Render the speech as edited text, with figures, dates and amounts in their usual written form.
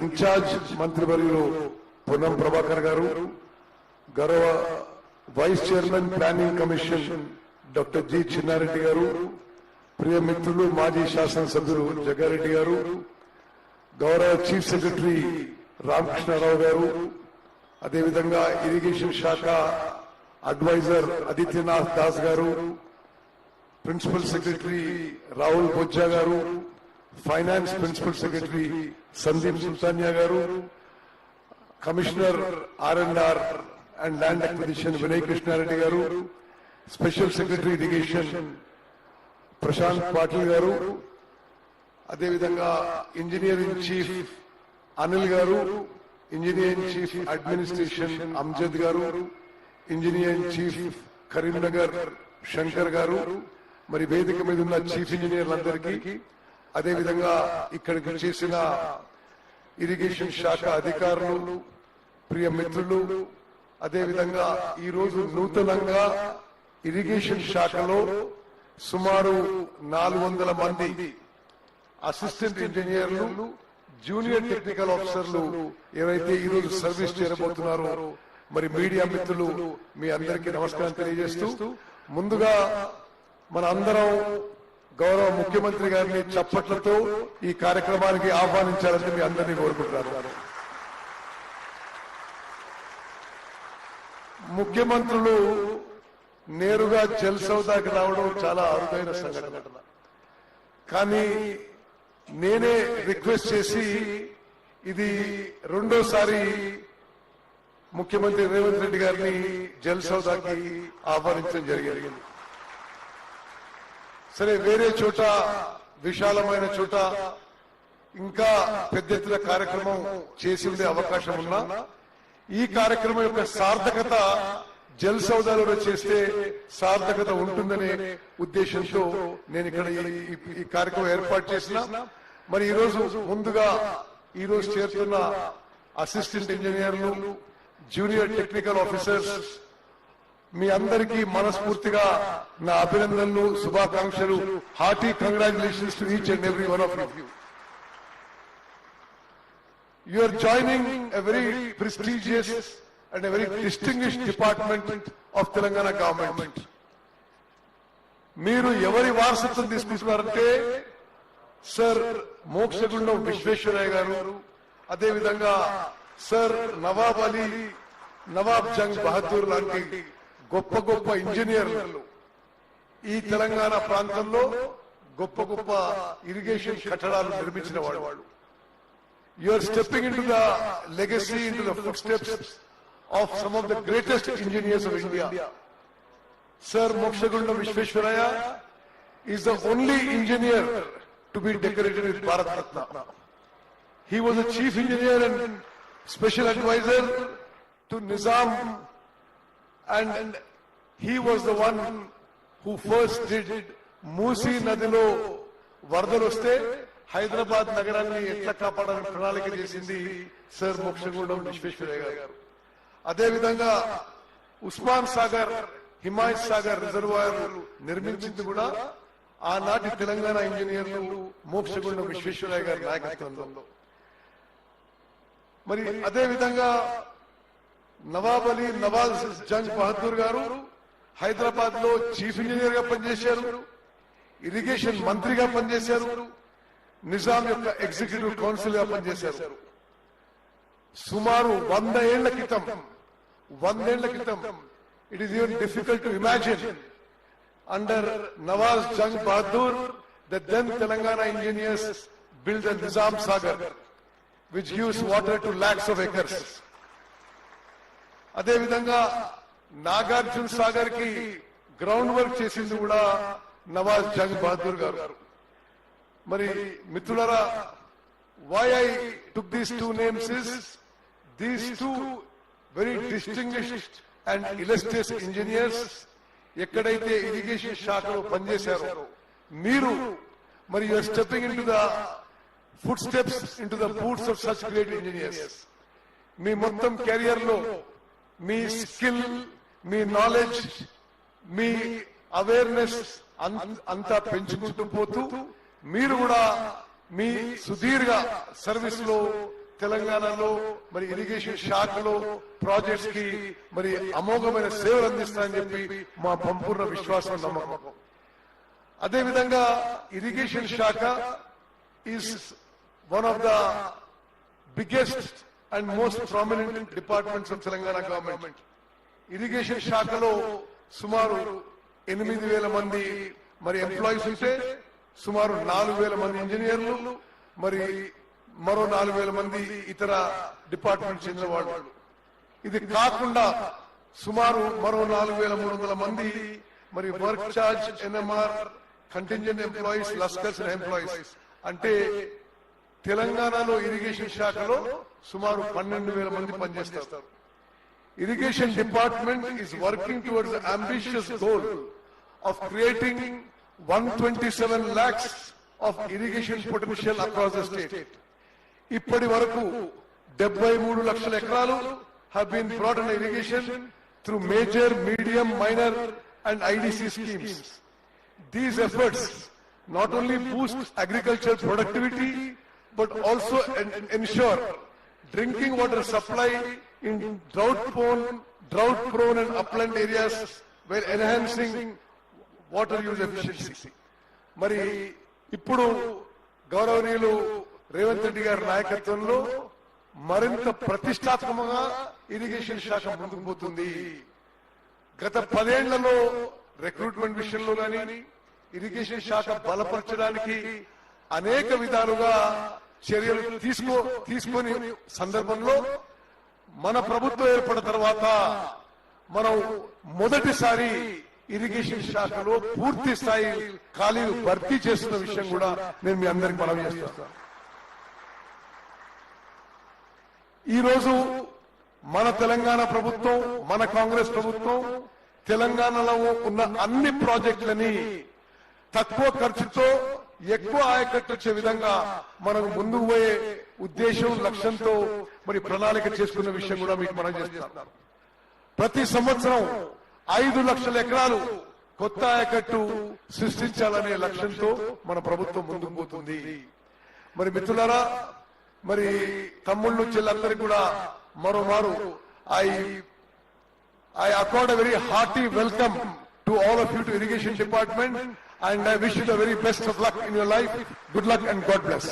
Incharge మంత్రివర్యులు పొన్నం ప్రభాకర్ గారు, గౌరవ vice chairman planning commission doctor G Chinnareddy గారు, ప్రియ మిత్రులు మాజీ శాసనసభ్యులు జగ్గారెడ్డి గారు, గౌరవ చీఫ్ సెక్రటరీ రామకృష్ణారావు గారు, అదేవిధంగా ఇరిగేషన్ శాఖ అడ్వైజర్ ఆదిత్యనాథ్ దాస్ గారు, principal secretary Rahul Bojja garu, finance principal secretary Sandeep Sultania garu, commissioner R&R and land acquisition Vinay Krishna Reddy garu, special secretary irrigation Prashant Patil garu, అదేవిధంగా ఇంజనీరింగ్ చీఫ్ అనిల్ గారు, ఇంజనీరింగ్ చీఫ్ అడ్మినిస్ట్రేషన్ అమ్జద్ గారు, ఇంజనీరింగ్ చీఫ్ కరీంనగర్ శంకర్ గారు, మరి వేదిక మీద ఉన్న చీఫ్ ఇంజనీర్లందరికీ, అదేవిధంగా ఇక్కడికి చేసిన ఇరిగేషన్ శాఖ అధికారులు, ప్రియ మిత్రులు, అదేవిధంగా ఈరోజు నూతనంగా ఇరిగేషన్ శాఖలో సుమారు 400 మంది అసిస్టెంట్ ఇంజనీర్లు, జూనియర్ టెక్నికల్ ఆఫీసర్లు ఎవరైతే ఈరోజు సర్వీస్ చేరబోతున్నారో, మరి మీడియా మిత్రులు మీ అందరికీ నమస్కారం తెలియజేస్తూ, ముందుగా మన అందరం గౌరవ ముఖ్యమంత్రి గారిని చప్పట్లతో ఈ కార్యక్రమానికి ఆహ్వానించాలని మీ అందరినీ కోరుకుంటున్నారు. ముఖ్యమంత్రులు నేరుగా జల్ సౌదాకి రావడం చాలా అరుదైన సంఘటన. కానీ నేనే రిక్వెస్ట్ చేసి ఇది రెండోసారి ముఖ్యమంత్రి రేవంత్ రెడ్డి గారిని జల్ సౌదాకి ఆహ్వానించడం జరిగింది. సరే, వేరే చోట విశాలమైన చోట ఇంకా పెద్ద ఎత్తున కార్యక్రమం చేసి ఉండే అవకాశం ఉన్నా ఈ కార్యక్రమం యొక్క సార్థకత జల్ సౌదాలో చేస్తే సార్థకత ఉంటుందనే ఉద్దేశంతో నేను ఇక్కడ ఈ కార్యక్రమం ఏర్పాటు చేసిన. మరి ముందుగా ఈరోజు చేరుతున్న అసిస్టెంట్ ఇంజనీర్లు, జూనియర్ టెక్నికల్ ఆఫీసర్స్ మీ అందరికీ మనస్ఫూర్తిగా నా అభినందనలు, శుభాకాంక్షలు. Hearty congratulations to each and every one of you. You are joining a very prestigious and a very distinguished department of Telangana government. మీరు ఎవరి వారసత్వం తీసుకుంటున్నారంటే సర్ మోక్షగుండం విశ్వేశ్వరయ్య గారు, అదేవిధంగా సర్ నవాబ్ అలీ, నవాబ్ జంగ్ బహదూర్ లాంటి గొప్ప గొప్ప ఇంజనీర్లు ఈ తెలంగాణ ప్రాంతంలో గొప్ప గొప్ప ఇరిగేషన్ కట్టడాలు నిర్మించిన వాళ్ళు. You are stepping into the legacy, into the footsteps of some of the greatest engineers of India. Sir Mokshagundam Vishweshwaraya is the only engineer to be decorated with Bharat Ratna. He was a chief engineer and special advisor to Nizam, and he was the one who first did Musi Nadilo Vardaloste Hyderabad నగరాన్ని ఎట్లా కాపాడాలని ప్రణాళిక చేసింది sir Mokshagundam Visvesvaraya గారు. అదేవిధంగా Osman Sagar, Himayat Sagar reservoir నిర్మించింది కూడా ఆనాటి తెలంగాణ ఇంజనీర్లు మోక్షగుండం విశ్వేశ్వరయ్య గారి నాయకత్వంలో. మరి అదేవిధంగా నవాబ్ అలీ, నవాబ్ జంగ్ బహదూర్ గారు హైదరాబాద్ లో చీఫ్ ఇంజనీర్ గా పనిచేశారు, ఇరిగేషన్ మంత్రిగా పనిచేశారు, నిజాం యొక్క ఎగ్జిక్యూటివ్ కౌన్సిల్ గా పనిచేశారు. సుమారు 100 ఏళ్ల క్రితం it is even difficult to imagine under Nawaz Jung Bahadur the then Telangana engineers build the Nizam Sagar which gives water to lakhs of acres. అదేవిధంగా నాగార్జున సాగర్ కి గ్రౌండ్ వర్క్ చేసింది కూడా నవాజ్ జంగ్ బహదూర్ గారు. మరి మిత్రులారా, why I took these two names is these two very distinguished and illustrious engineers ఎక్కడైతే irrigation శాఖలో పనిచేశారో మీరు మరి you are stepping into the footsteps, into the boots of such great engineers. మీ మొత్తం కెరియర్ లో మీ స్కిల్, మీ నాలెడ్జ్, మీ awareness అంతా పెంచుకుంటూ పోతూ మీరు కూడా మీ సుదీర్ఘ సర్వీస్ లో తెలంగాణలో మరి ఇరిగేషన్ శాఖలో ప్రాజెక్ట్స్ కి మరి అమోఘమైన సేవలు అందిస్తాయని చెప్పి మా సంపూర్ణ విశ్వాసం నమ్మకం. అదేవిధంగా ఇరిగేషన్ శాఖ is one of the biggest and most prominent departments of Telangana government. Irrigation శాఖలో సుమారు 8,000 మంది మరి ఎంప్లాయీస్ ఉంటే సుమారు 4,000 మంది ఇంజనీర్లు మరి మరో 4,000 మంది ఇతర డిపార్ట్మెంట్ చెందిన వాళ్ళు. ఇది కాకుండా సుమారు మరో 4,300 మంది మరి work charge, NMR, contingent employees, లస్కర్స్ employees. అంటే తెలంగాణలో ఇరిగేషన్ శాఖలో సుమారు 12,000 మంది పనిచేస్తారు. Irrigation department is working towards the ambitious goal of creating 127 lakhs of irrigation potential across the state. ఇప్పటి వరకు 73 లక్షల ఎకరాలు have been brought in irrigation through major, medium, minor and IDC schemes. These efforts not only boost agricultural productivity but also ensure drinking water supply in drought-prone and upland areas while enhancing water use efficiency. మరి ఇప్పుడు గౌరవనీయులు రేవంత్ రెడ్డి గారి నాయకత్వంలో మరింత ప్రతిష్టాత్మకంగా irrigation శాఖ ముందుకు పోతుంది. గత 10 ఏళ్లలో రిక్రూట్మెంట్ విషయంలో గానీ ఇరిగేషన్ శాఖ బలపరచడానికి అనేక విధాలుగా చర్యలు తీసుకొని సందర్భంలో మన ప్రభుత్వం ఏర్పడిన తర్వాత మనం మొదటిసారి ఇరిగేషన్ శాఖలో పూర్తి స్థాయి ఖాళీలు భర్తీ చేస్తున్న విషయం కూడా నేను మీ అందరికి మనవి చేస్తాను. ఈ రోజు మన తెలంగాణ ప్రభుత్వం, మన కాంగ్రెస్ ప్రభుత్వం తెలంగాణలో ఉన్న అన్ని ప్రాజెక్టులని తక్కువ ఖర్చుతో ఎక్కువ ఆయకట్టు వచ్చే విధంగా మనకు ముందుకు పోయే ఉద్దేశం, లక్ష్యంతో మరి ప్రణాళిక చేసుకున్న విషయం కూడా మీకు మనం చేస్తున్నాం. ప్రతి సంవత్సరం 5 లక్షల ఎకరాలు కొత్త ఆయకట్టు సృష్టించాలనే లక్ష్యంతో మన ప్రభుత్వం ముందుకు పోతుంది. మరి మిత్రులారా, మరి తమ్ముళ్ళు చెల్లందరికీ కూడా మరోమారు I accord a very hearty welcome to all of you to Irrigation Department, and I wish you the very best of luck in your life. Good luck and God bless.